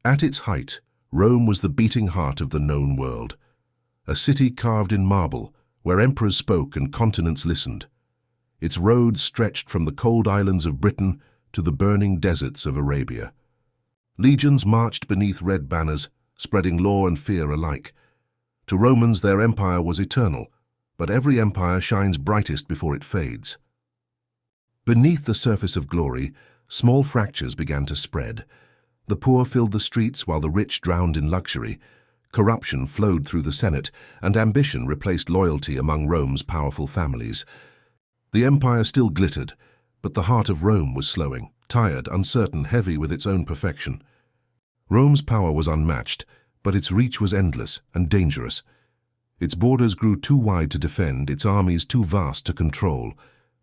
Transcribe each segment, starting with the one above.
At its height, Rome was the beating heart of the known world, a city carved in marble where emperors spoke and continents listened. Its roads stretched from the cold islands of Britain to the burning deserts of Arabia. Legions marched beneath red banners, spreading law and fear alike. To Romans, their empire was eternal, but every empire shines brightest before it fades. Beneath the surface of glory, small fractures began to spread. The poor filled the streets while the rich drowned in luxury. Corruption flowed through the Senate, and ambition replaced loyalty among Rome's powerful families. The empire still glittered, but the heart of Rome was slowing, tired, uncertain, heavy with its own perfection. Rome's power was unmatched, but its reach was endless and dangerous. Its borders grew too wide to defend, its armies too vast to control.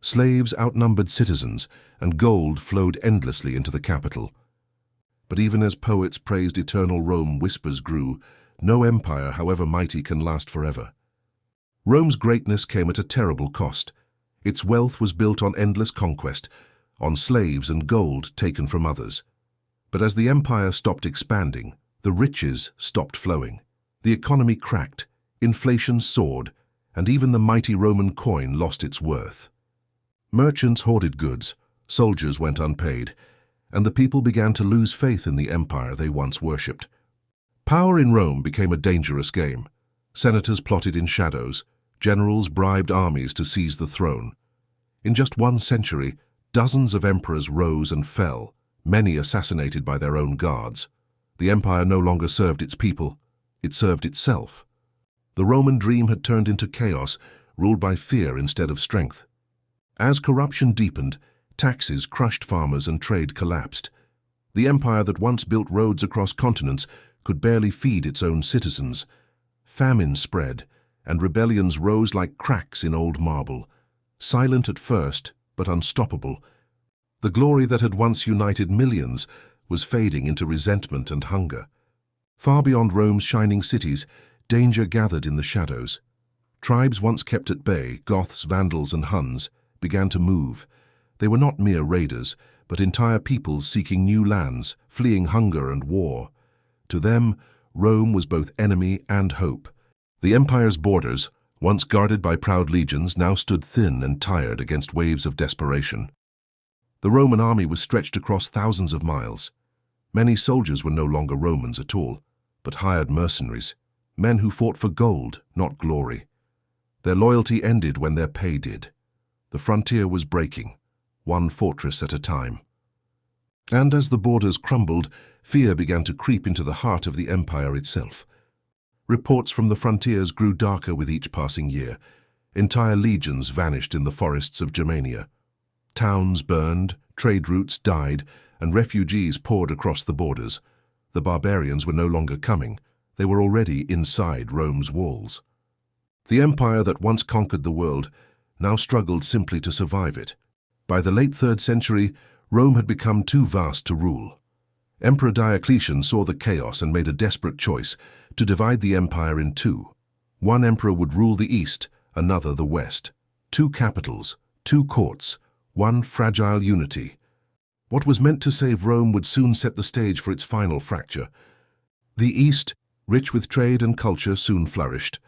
Slaves outnumbered citizens, and gold flowed endlessly into the capital. But even as poets praised eternal Rome, whispers grew, no empire, however mighty, can last forever. Rome's greatness came at a terrible cost. Its wealth was built on endless conquest, on slaves and gold taken from others. But as the empire stopped expanding, the riches stopped flowing. The economy cracked, inflation soared, and even the mighty Roman coin lost its worth. Merchants hoarded goods, soldiers went unpaid, and the people began to lose faith in the empire they once worshipped. Power in Rome became a dangerous game. Senators plotted in shadows, generals bribed armies to seize the throne. In just 1 century, dozens of emperors rose and fell, many assassinated by their own guards. The empire no longer served its people, it served itself. The Roman dream had turned into chaos, ruled by fear instead of strength. As corruption deepened, taxes crushed farmers and trade collapsed. The empire that once built roads across continents could barely feed its own citizens. Famine spread, and rebellions rose like cracks in old marble, silent at first, but unstoppable. The glory that had once united millions was fading into resentment and hunger. Far beyond Rome's shining cities, danger gathered in the shadows. Tribes once kept at bay, Goths, Vandals, and Huns, began to move. They were not mere raiders, but entire peoples seeking new lands, fleeing hunger and war. To them, Rome was both enemy and hope. The empire's borders, once guarded by proud legions, now stood thin and tired against waves of desperation. The Roman army was stretched across thousands of miles. Many soldiers were no longer Romans at all, but hired mercenaries, men who fought for gold, not glory. Their loyalty ended when their pay did. The frontier was breaking, one fortress at a time. And as the borders crumbled, fear began to creep into the heart of the empire itself. Reports from the frontiers grew darker with each passing year. Entire legions vanished in the forests of Germania. Towns burned, trade routes died, and refugees poured across the borders. The barbarians were no longer coming. They were already inside Rome's walls. The empire that once conquered the world now struggled simply to survive it. By the late 3rd century, Rome had become too vast to rule. Emperor Diocletian saw the chaos and made a desperate choice to divide the empire in two. One emperor would rule the east, another the west. 2 capitals, 2 courts, one fragile unity. What was meant to save Rome would soon set the stage for its final fracture. The east, rich with trade and culture, soon flourished.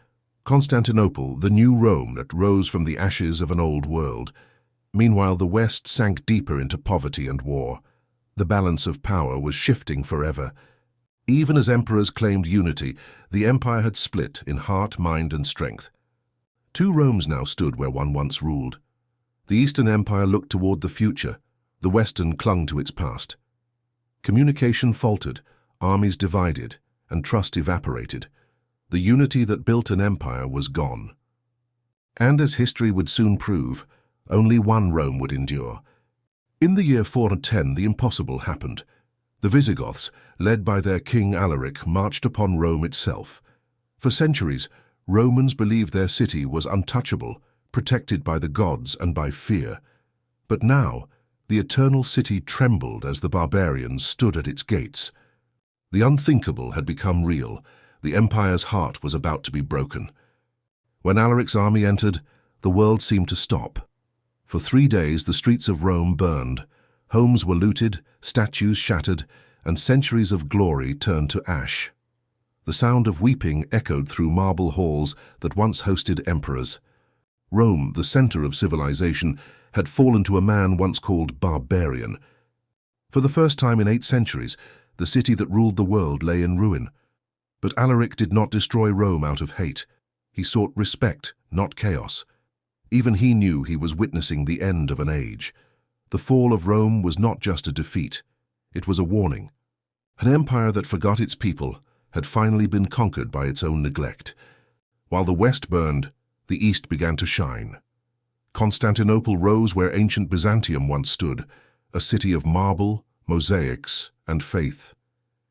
Constantinople, the new Rome that rose from the ashes of an old world. Meanwhile, the west sank deeper into poverty and war. The balance of power was shifting forever. Even as emperors claimed unity, the empire had split in heart, mind, and strength. 2 Romes now stood where one once ruled. The Eastern Empire looked toward the future. The Western clung to its past. Communication faltered, armies divided, and trust evaporated. The unity that built an empire was gone. And as history would soon prove, only one Rome would endure. In the year 410, the impossible happened. The Visigoths, led by their king Alaric, marched upon Rome itself. For centuries, Romans believed their city was untouchable, protected by the gods and by fear. But now, the eternal city trembled as the barbarians stood at its gates. The unthinkable had become real. The empire's heart was about to be broken. When Alaric's army entered, the world seemed to stop. For 3 days, the streets of Rome burned. Homes were looted, statues shattered, and centuries of glory turned to ash. The sound of weeping echoed through marble halls that once hosted emperors. Rome, the center of civilization, had fallen to a man once called barbarian. For the first time in 8 centuries, the city that ruled the world lay in ruin. But Alaric did not destroy Rome out of hate. He sought respect, not chaos. Even he knew he was witnessing the end of an age. The fall of Rome was not just a defeat. It was a warning. An empire that forgot its people had finally been conquered by its own neglect. While the West burned, the East began to shine. Constantinople rose where ancient Byzantium once stood, a city of marble, mosaics, and faith.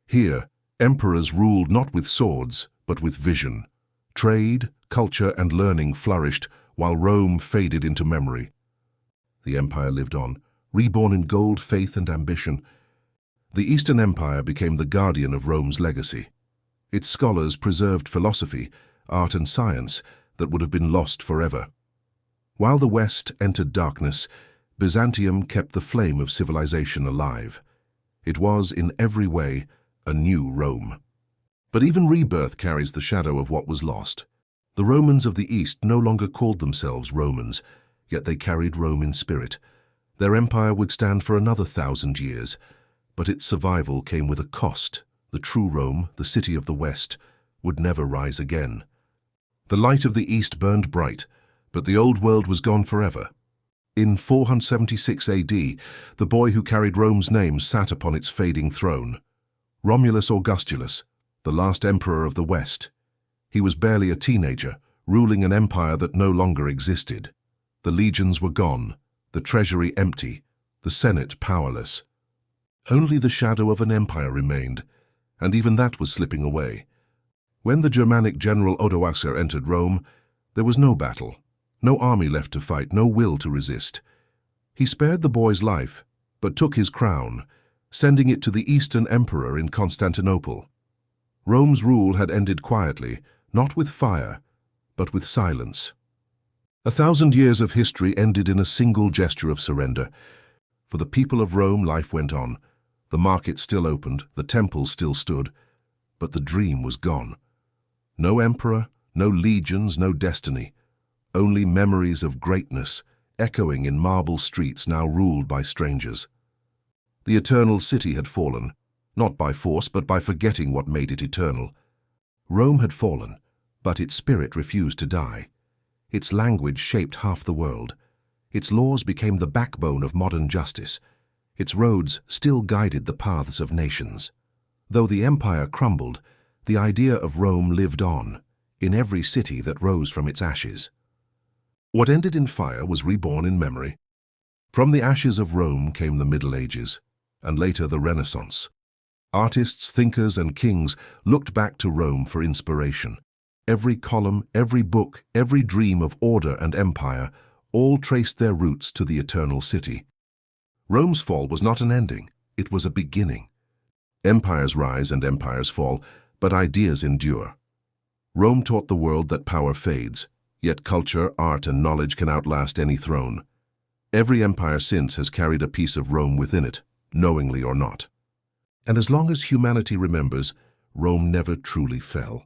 Here, emperors ruled not with swords, but with vision. Trade, culture, and learning flourished, while Rome faded into memory. The empire lived on, reborn in gold, faith, and ambition. The Eastern Empire became the guardian of Rome's legacy. Its scholars preserved philosophy, art, and science that would have been lost forever. While the West entered darkness, Byzantium kept the flame of civilization alive. It was, in every way, a new Rome. But even rebirth carries the shadow of what was lost. The Romans of the East no longer called themselves Romans, yet they carried Rome in spirit. Their empire would stand for another 1,000 years, but its survival came with a cost. The true Rome, the city of the West, would never rise again. The light of the East burned bright, but the old world was gone forever. In 476 AD, the boy who carried Rome's name sat upon its fading throne. Romulus Augustulus, the last emperor of the West. He was barely a teenager, ruling an empire that no longer existed. The legions were gone, the treasury empty, the Senate powerless. Only the shadow of an empire remained, and even that was slipping away. When the Germanic general Odoacer entered Rome, there was no battle, no army left to fight, no will to resist. He spared the boy's life, but took his crown, sending it to the Eastern Emperor in Constantinople. Rome's rule had ended quietly, not with fire, but with silence. 1,000 years of history ended in a single gesture of surrender. For the people of Rome, life went on. The market still opened, the temple still stood, but the dream was gone. No emperor, no legions, no destiny. Only memories of greatness, echoing in marble streets now ruled by strangers. The eternal city had fallen, not by force, but by forgetting what made it eternal. Rome had fallen, but its spirit refused to die. Its language shaped half the world. Its laws became the backbone of modern justice. Its roads still guided the paths of nations. Though the empire crumbled, the idea of Rome lived on, in every city that rose from its ashes. What ended in fire was reborn in memory. From the ashes of Rome came the Middle Ages, and later the Renaissance. Artists, thinkers, and kings looked back to Rome for inspiration. Every column, every book, every dream of order and empire, all traced their roots to the eternal city. Rome's fall was not an ending, it was a beginning. Empires rise and empires fall, but ideas endure. Rome taught the world that power fades, yet culture, art, and knowledge can outlast any throne. Every empire since has carried a piece of Rome within it, knowingly or not. And as long as humanity remembers, Rome never truly fell.